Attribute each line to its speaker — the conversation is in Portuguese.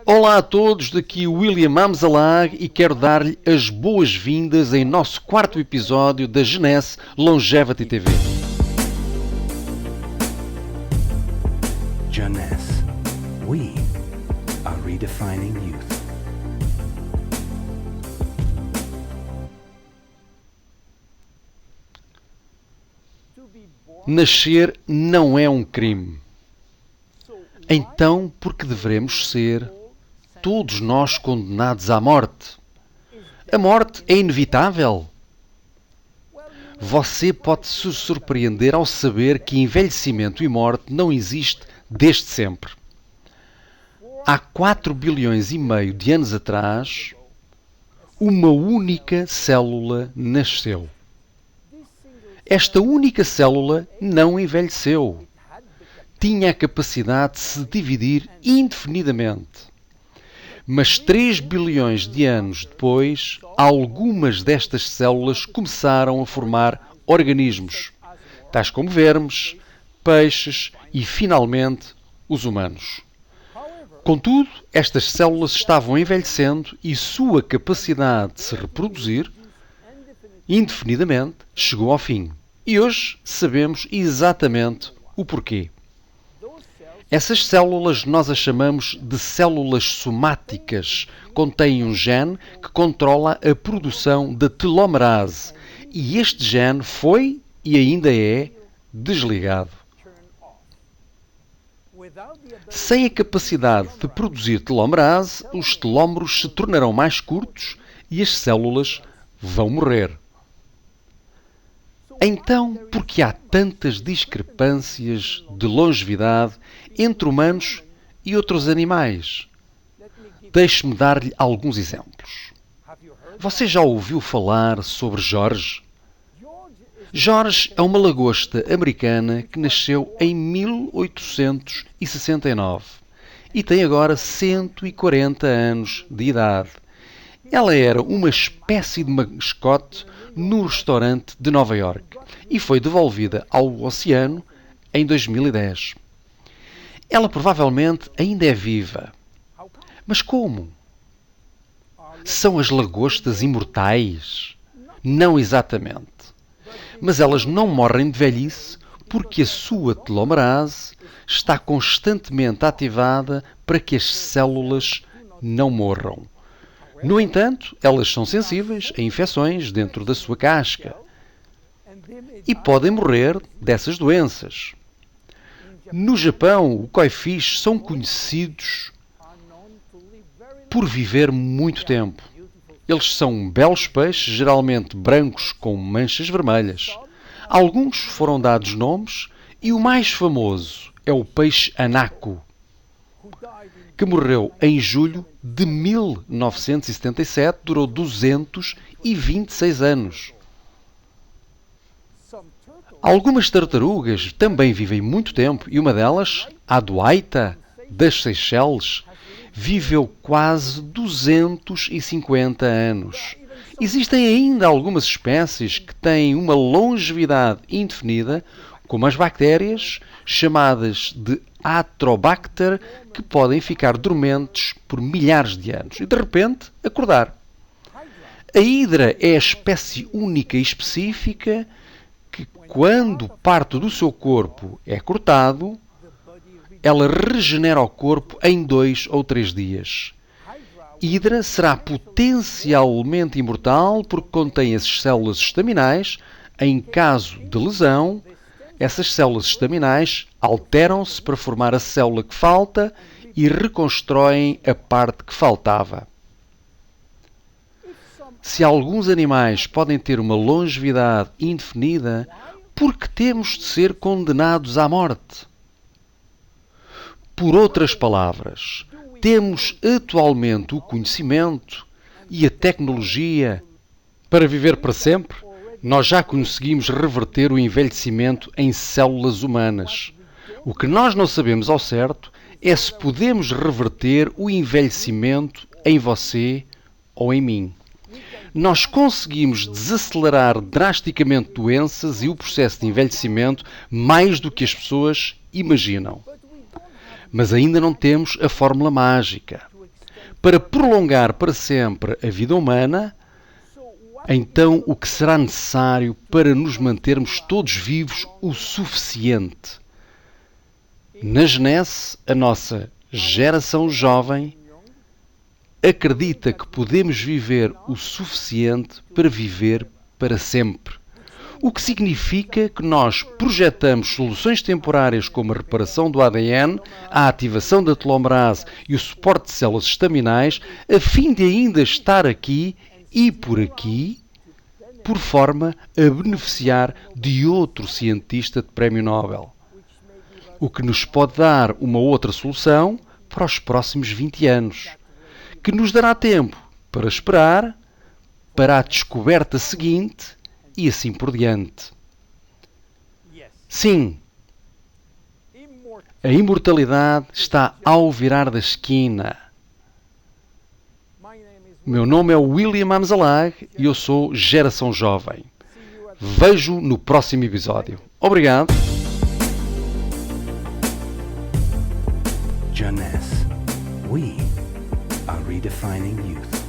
Speaker 1: Olá a todos, daqui William Amzalag e quero dar-lhe as boas-vindas em nosso quarto episódio da Genesse Longevity TV.
Speaker 2: Jeunesse, we are redefining youth.
Speaker 1: Nascer não é um crime. Então, por que devemos ser todos nós condenados à morte? A morte é inevitável? Você pode se surpreender ao saber que envelhecimento e morte não existe desde sempre. Há 4 bilhões e meio de anos atrás, uma única célula nasceu. Esta única célula não envelheceu. Tinha a capacidade de se dividir indefinidamente. Mas 3 bilhões de anos depois, algumas destas células começaram a formar organismos, tais como vermes, peixes e, finalmente, os humanos. Contudo, estas células estavam envelhecendo e sua capacidade de se reproduzir indefinidamente chegou ao fim. E hoje sabemos exatamente o porquê. Essas células nós as chamamos de células somáticas. Contêm um gene que controla a produção da telomerase. E este gene foi e ainda é desligado. Sem a capacidade de produzir telomerase, os telómeros se tornarão mais curtos e as células vão morrer. Então, por que há tantas discrepâncias de longevidade entre humanos e outros animais? Deixe-me dar-lhe alguns exemplos. Você já ouviu falar sobre George? George é uma lagosta americana que nasceu em 1869 e tem agora 140 anos de idade. Ela era uma espécie de mascote no restaurante de Nova Iorque e foi devolvida ao oceano em 2010. Ela provavelmente ainda é viva. Mas como? São as lagostas imortais? Não exatamente. Mas elas não morrem de velhice porque a sua telomerase está constantemente ativada para que as células não morram. No entanto, elas são sensíveis a infecções dentro da sua casca e podem morrer dessas doenças. No Japão, os koi-fish são conhecidos por viver muito tempo. Eles são belos peixes, geralmente brancos com manchas vermelhas. Alguns foram dados nomes e o mais famoso é o peixe anako, que morreu em julho de 1977, durou 226 anos. Algumas tartarugas também vivem muito tempo e uma delas, a Duaita, das Seychelles, viveu quase 250 anos. Existem ainda algumas espécies que têm uma longevidade indefinida, como as bactérias, chamadas de Atrobacter, que podem ficar dormentes por milhares de anos e, de repente, acordar. A hidra é a espécie única e específica que, quando parte do seu corpo é cortado, ela regenera o corpo em 2 ou 3 dias. Hidra será potencialmente imortal porque contém as células estaminais. Em caso de lesão, essas células estaminais alteram-se para formar a célula que falta e reconstroem a parte que faltava. Se alguns animais podem ter uma longevidade indefinida, por que temos de ser condenados à morte? Por outras palavras, temos atualmente o conhecimento e a tecnologia para viver para sempre? Nós já conseguimos reverter o envelhecimento em células humanas. O que nós não sabemos ao certo é se podemos reverter o envelhecimento em você ou em mim. Nós conseguimos desacelerar drasticamente doenças e o processo de envelhecimento mais do que as pessoas imaginam. Mas ainda não temos a fórmula mágica. Para prolongar para sempre a vida humana, então o que será necessário para nos mantermos todos vivos o suficiente? Na Genese, a nossa geração jovem acredita que podemos viver o suficiente para viver para sempre. O que significa que nós projetamos soluções temporárias como a reparação do ADN, a ativação da telomerase e o suporte de células estaminais, a fim de ainda estar aqui e por aqui, por forma a beneficiar de outro cientista de prémio Nobel. O que nos pode dar uma outra solução para os próximos 20 anos, que nos dará tempo para esperar para a descoberta seguinte e assim por diante. Sim, a imortalidade está ao virar da esquina. Meu nome é William Amzalag e eu sou Geração Jovem. Vejo no próximo episódio. Obrigado.
Speaker 2: Jeunesse. We are redefining youth.